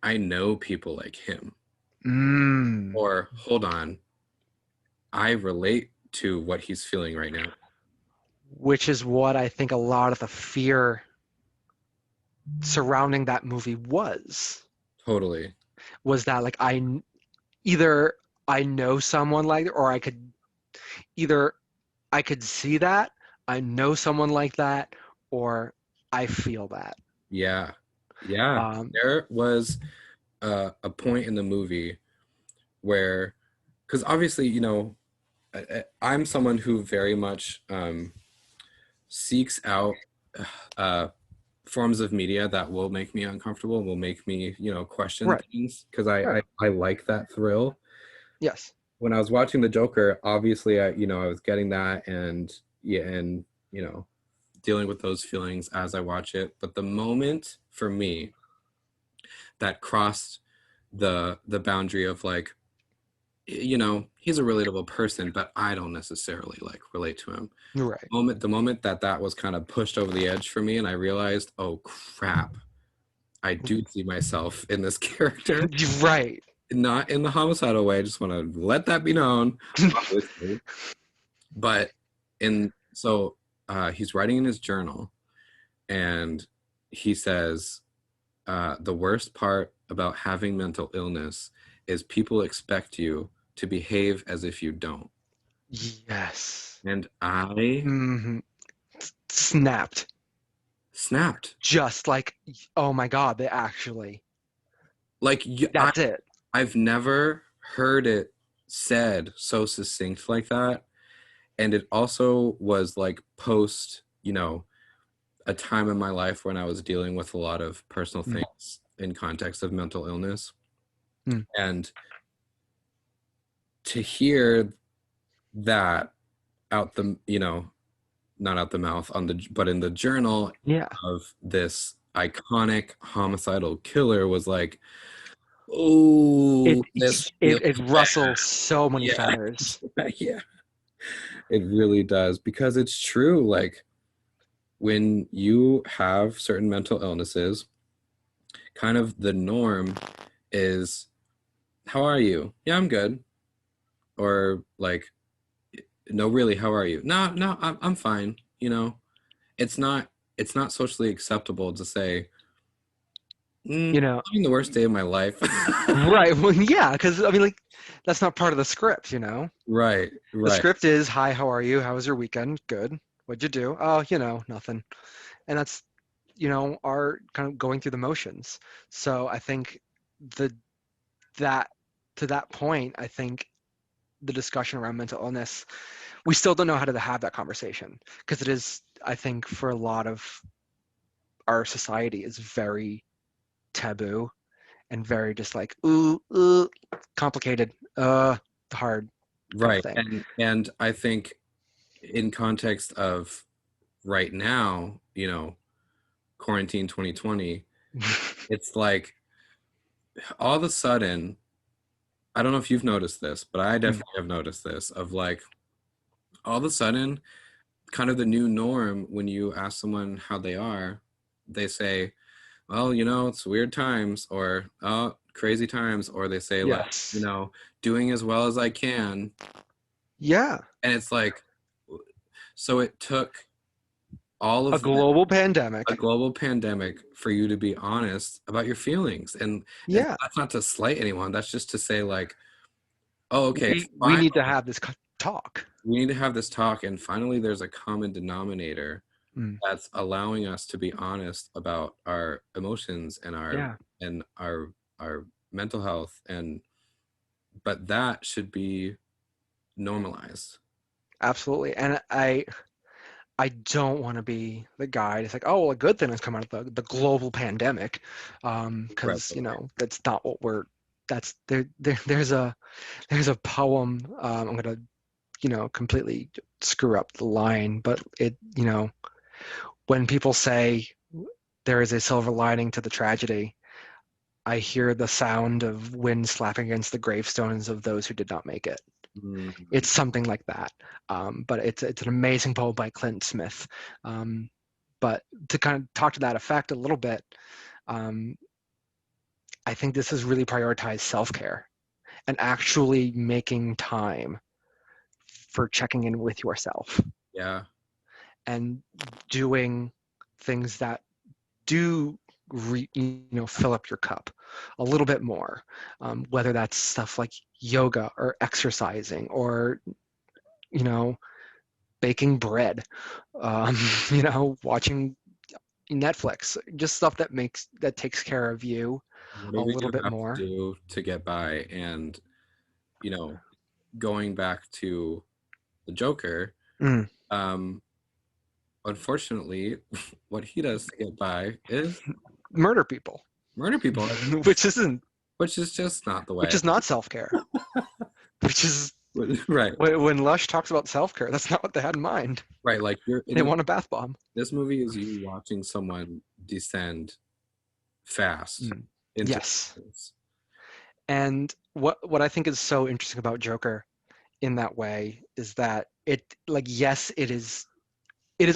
I know people like him. mm. Or hold on, I relate to what he's feeling right now. Which is what I think a lot of the fear surrounding that movie Totally. was that like either I know someone like it, or either I could see that, I know someone like that, or I feel that. Yeah. Yeah. Um, There was a point in the movie where, because obviously, I'm someone who very much seeks out uh, forms of media that will make me uncomfortable, will make me, question Right. things because I, Right. I I like that thrill. Yes. When I was watching The Joker, obviously I was getting that, and yeah, and dealing with those feelings as I watch it. But the moment for me that crossed the boundary of like, he's a relatable person, but I don't necessarily like relate to him. Right. The moment that was kind of pushed over the edge for me, and I realized, oh crap, I do see myself in this character, Right. not in the homicidal way. I just want to let that be known, obviously. But in so he's writing in his journal, and he says, the worst part about having mental illness is people expect you to behave as if you don't. Yes. And I hmm Snapped. snapped. Just like, oh my God, they actually. Like That's it. I've never heard it said so succinct like that. And it also was like post, a time in my life when I was dealing with a lot of personal Mm. things in context of mental illness. Mm. And to hear that out the, not out the mouth but in the journal Yeah. of this iconic homicidal killer was like, oh, this feels It bad. rustles so many Yeah. feathers. Yeah, it really does, because it's true. Like, when you have certain mental illnesses, kind of the norm is, how are you? Yeah, I'm good. Or like, no, really, how are you? No, no, I'm fine. It's not it's not socially acceptable to say, You I'm know, having the worst day of my life. right. Well, yeah, because I mean, like, that's not part of the script, Right, The right, script is, hi, how are you? How was your weekend? Good. What'd you do? Oh, nothing. And that's, our kind of going through the motions. So I think the that to that point, I think the discussion around mental illness, we still don't know how to have that conversation because it is, I think, for a lot of our society is very taboo and very just like ooh, complicated, hard kind of right. thing. And I think in context of right now, quarantine 2020, it's like all of a sudden, I don't know if you've noticed this, but I Mm, definitely have noticed this, of like, all of a sudden, kind of the new norm when you ask someone how they are, they say, well, it's weird times, or oh, crazy times, or they say like, yes. doing as well as I can. Yeah. And it's like, so it took all A of global a pandemic. global pandemic for you to be honest about your feelings. And Yeah. that's not to slight anyone. That's just to say like, oh, okay, We fine. need to have this talk. We need to have this talk. And finally, there's a common denominator Mm, that's allowing us to be honest about our emotions and our yeah. and our our mental health. And but that should be normalized. Absolutely. And I don't want to be the guy that's like, oh, well, a good thing has come out of the global pandemic, Right. because that's not what we're. That's there's a poem. I'm gonna completely screw up the line, but when people say there is a silver lining to the tragedy, I hear the sound of wind slapping against the gravestones of those who did not make it. Mhm. It's something like that. But it's an amazing poem by Clint Smith. Um, but to kind of talk to that effect a little bit, um, I think this has really prioritized self-care and actually making time for checking in with yourself Yeah. and doing things that do fill up your cup a little bit more, whether that's stuff like yoga or exercising or you know baking bread, um, watching Netflix, just stuff that takes care of you a Whatever little you bit have to more. do to get by. And, you know, going back to the Joker, Mm. um, unfortunately, what he does to get by is Murder people, murder people, which isn't, which is just not the which way. is not self-care. Which is Right, when Lush talks about self-care, that's not what they had in mind. right. Like you're They in want a bath bomb. this movie is you watching someone descend fast Mm. into Yes. this. And what I think is so interesting about Joker in that way is that it, like, yes, it is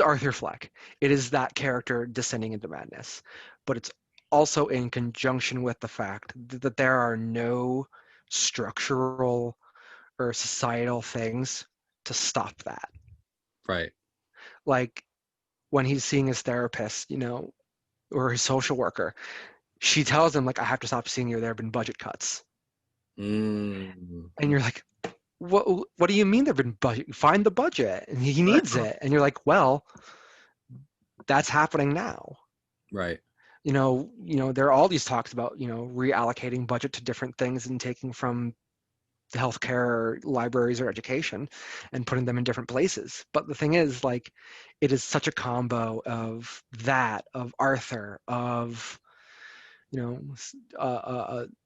Arthur Fleck. It is that character descending into madness, but it's also in conjunction with the fact that there are no structural or societal things to stop that. Right. Like when he's seeing his therapist, or his social worker, she tells him like, "I have to stop seeing you. There have been budget cuts," Mm. and you're like, "What do you mean there've been budget? Find the budget, and he needs it." And you're like, "Well, that's happening now." Right. There are all these talks about, reallocating budget to different things and taking from the healthcare or libraries or education and putting them in different places. But the thing is, like, it is such a combo of that, of Arthur, of,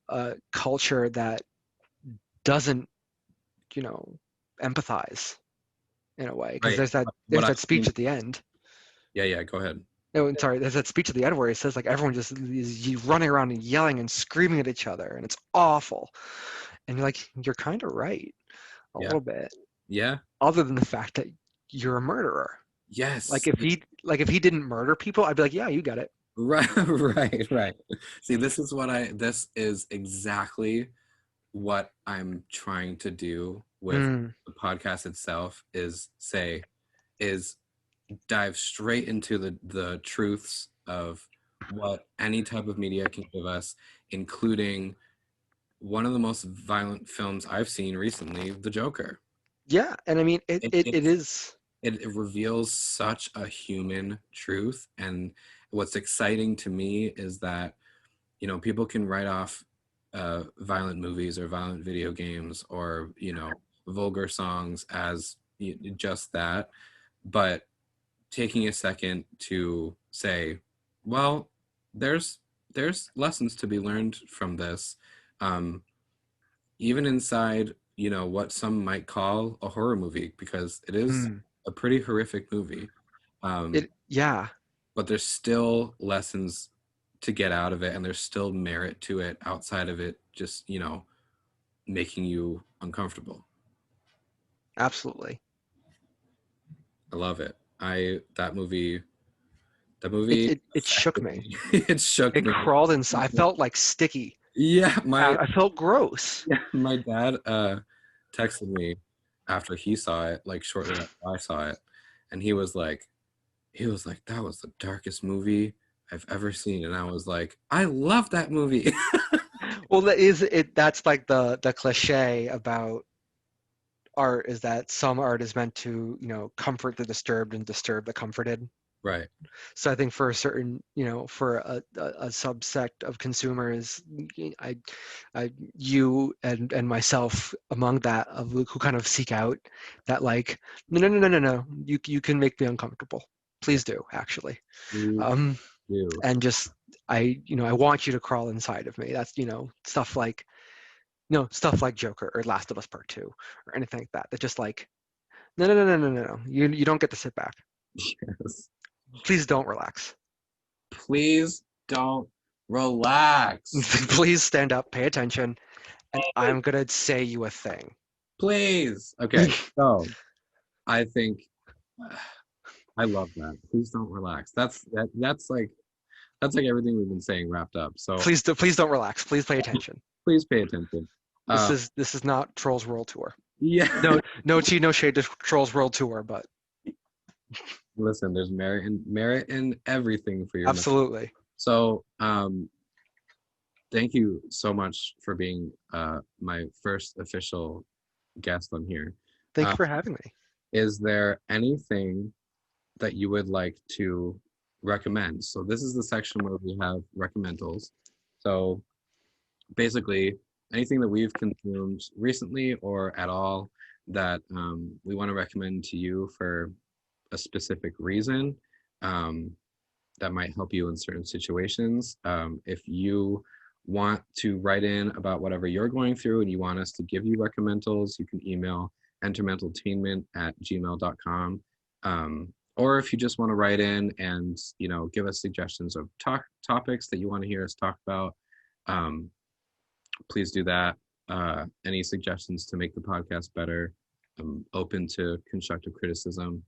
a culture that doesn't, you know, empathize in a way. Because Right. there's that What there's I've that speech seen. at the end. Yeah, yeah, go ahead. No, sorry, there's that speech at the end where he says like everyone just is running around and yelling and screaming at each other, and it's awful. And you're like, you're kind of right, a Yeah. little bit. Yeah. Other than the fact that you're a murderer. Like Yes. if he didn't murder people, I'd be like, yeah, you got it. Right, right, right. See, this is exactly what I'm trying to do with Mm, the podcast itself is dive straight into the truths of what any type of media can give us, including one of the most violent films I've seen recently, The Joker. yeah, and I mean It, it it's is. it reveals such a human truth, and what's exciting to me is that people can write off violent movies or violent video games or vulgar songs as just that, but taking a second to say, well, there's lessons to be learned from this, um, even inside what some might call a horror movie, because it is Mm, a pretty horrific movie, um, yeah, but there's still lessons to get out of it, and there's still merit to it outside of it just making you uncomfortable. absolutely. I love it. I that It movie it it shook affected me. me. It shook It me. crawled inside. I felt like sticky. Yeah, I felt gross. my dad texted me after he saw it, like shortly after I saw it, and he was like, that was the darkest movie I've ever seen. And I was like, I love that movie. Well, that is it. That's like the cliche about art, is that some art is meant to, comfort the disturbed and disturb the comforted. Right. So I think for a certain, for a subsect of consumers, I, you and myself among that, of who kind of seek out that, like, no, no, no, no, no, no, you can make me uncomfortable. Yeah. Please do, actually. Please Um, do. and just, I want you to crawl inside of me. That's, stuff like Joker or Last of Us Part Two or anything like that. That just like, no, no, no, no, no, no, no. You don't get to sit back. Yes. Please don't relax. Please don't relax. Please stand up, pay attention, and I'm gonna say you a thing. Please. Okay. So I think I love that. Please don't relax. That's like everything we've been saying wrapped up. So Please don't relax. Please pay attention. please pay attention. This Uh, is this is not Trolls World Tour. yeah. No, no tea, no shade to Trolls World Tour, but Listen, there's merit in everything for your. absolutely. So thank you so much for being my first official guest on here. Thank Uh, you for having me. is there anything that you would like to recommend? So this is the section where we have recommendals. So basically, anything that we've consumed recently or at all that we want to recommend to you for a specific reason that might help you in certain situations. If you want to write in about whatever you're going through and you want us to give you recommendals, you can email entermentaltainment@gmail.com. Or if you just want to write in and, give us suggestions of topics that you want to hear us talk about, please do that. Any suggestions to make the podcast better? I'm open to constructive criticism.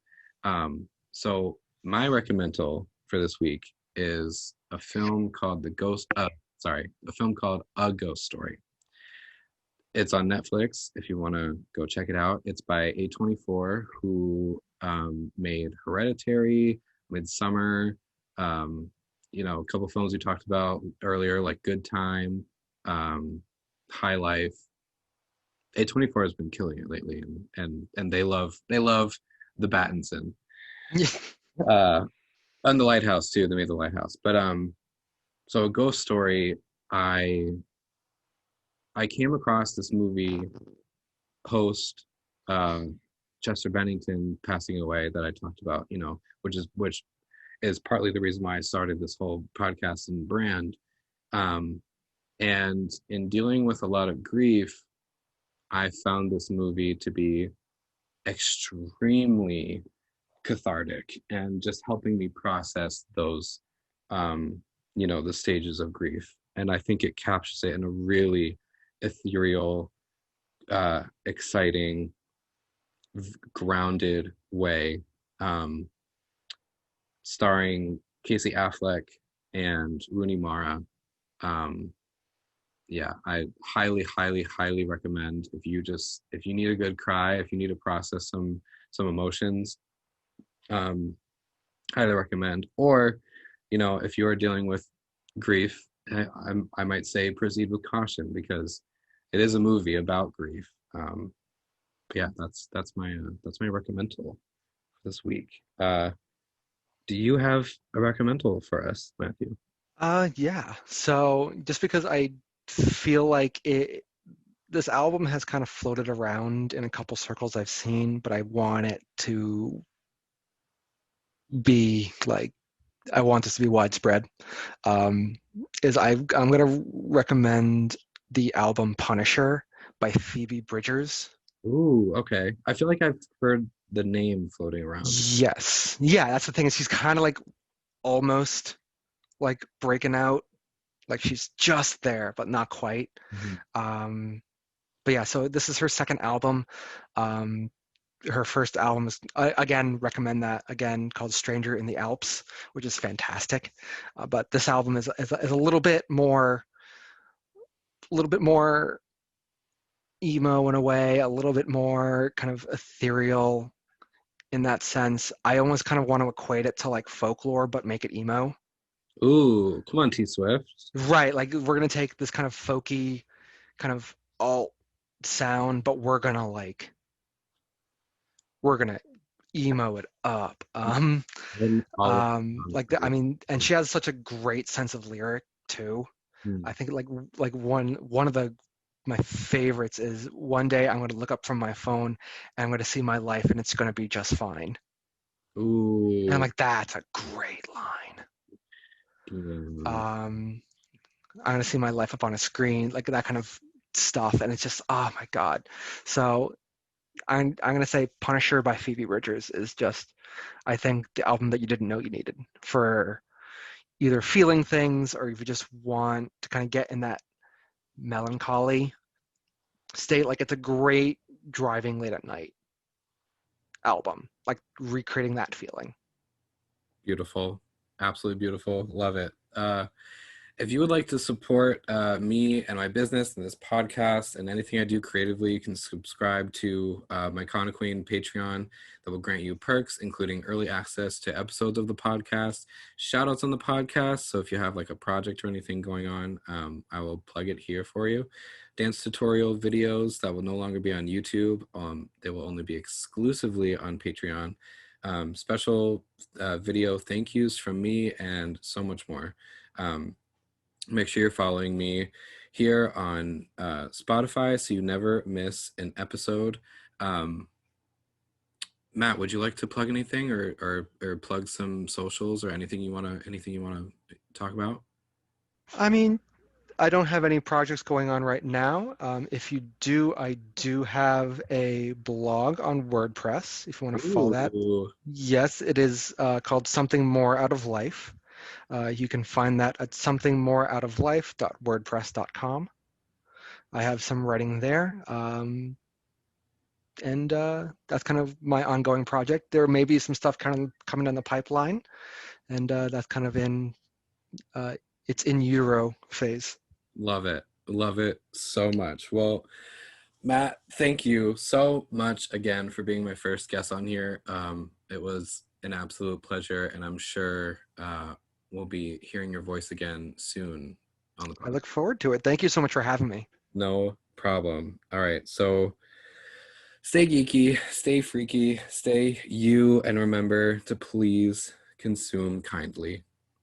So my recommendal for this week is a film called a film called A Ghost Story. It's on Netflix if you want to go check it out. It's by A24, who made Hereditary, Midsummer, a couple films we talked about earlier, like Good Time, High Life. A24 has been killing it lately, and they love the Pattinson. And the Lighthouse too. They made the Lighthouse, but so A Ghost Story. I came across this movie post Chester Bennington passing away that I talked about, which is partly the reason why I started this whole podcast and brand. And in dealing with a lot of grief, I found this movie to be extremely cathartic and just helping me process those, the stages of grief. And I think it captures it in a really ethereal, exciting, grounded way, starring Casey Affleck and Rooney Mara. I highly recommend if you need a good cry, if you need to process some emotions, highly recommend. Or, if you are dealing with grief, I might say proceed with caution, because it is a movie about grief. That's my recommendal this week. Do you have a recommendal for us, Matthew? Yeah. So just because I feel like this album has kind of floated around in a couple circles I've seen, but I want it to be like, I want this to be widespread. I'm going to recommend the album Punisher by Phoebe Bridgers. Ooh, okay. I feel like I've heard the name floating around. Yes. Yeah, that's the thing, is she's kind of like almost like breaking out. Like she's just there, but not quite. Mm-hmm. But yeah, so this is her second album. Her first album is, again, recommend that, again, called Stranger in the Alps, which is fantastic. But this album is a little bit more emo in a way, a little bit more kind of ethereal in that sense. I almost kind of want to equate it to like folklore, but make it emo. Ooh, come on, T Swift. Right, like we're gonna take this kind of folky, kind of alt sound, but we're gonna emo it up. I mean, and she has such a great sense of lyric too. I think like one of my favorites is, one day I'm going to look up from my phone and I'm going to see my life and it's going to be just fine. Ooh. And I'm like, that's a great line. I'm going to see my life up on a screen, like that kind of stuff, and it's just, oh my god. So I'm going to say Punisher by Phoebe Bridgers is just, I think, the album that you didn't know you needed for either feeling things, or if you just want to kind of get in that melancholy state. Like, it's a great driving late at night album, like recreating that feeling. Beautiful. Absolutely beautiful. Love it. If you would like to support me and my business and this podcast and anything I do creatively, you can subscribe to my KWEEN Patreon that will grant you perks, including early access to episodes of the podcast, shout outs on the podcast. So if you have like a project or anything going on, I will plug it here for you. Dance tutorial videos that will no longer be on YouTube. They will only be exclusively on Patreon. Special video thank yous from me and so much more. Make sure you're following me here on Spotify, so you never miss an episode. Um, Matt, would you like to plug anything, or plug some socials, or anything you wanna talk about? I mean, I don't have any projects going on right now. If you do, I do have a blog on WordPress if you want to follow that. Ooh, Yes, it is called Something More Out of Life. You can find that at somethingmoreoutoflife.wordpress.com. I have some writing there, and that's kind of my ongoing project. There may be some stuff kind of coming down the pipeline, and that's kind of uh, it's in Euro phase. love it so much. Well, Matt, thank you so much again for being my first guest on here. It was an absolute pleasure, and I'm sure we'll be hearing your voice again soon on the I podcast. look forward to it. Thank you so much for having me. No problem. All right, so stay geeky, stay freaky, stay you, and remember to please consume kindly.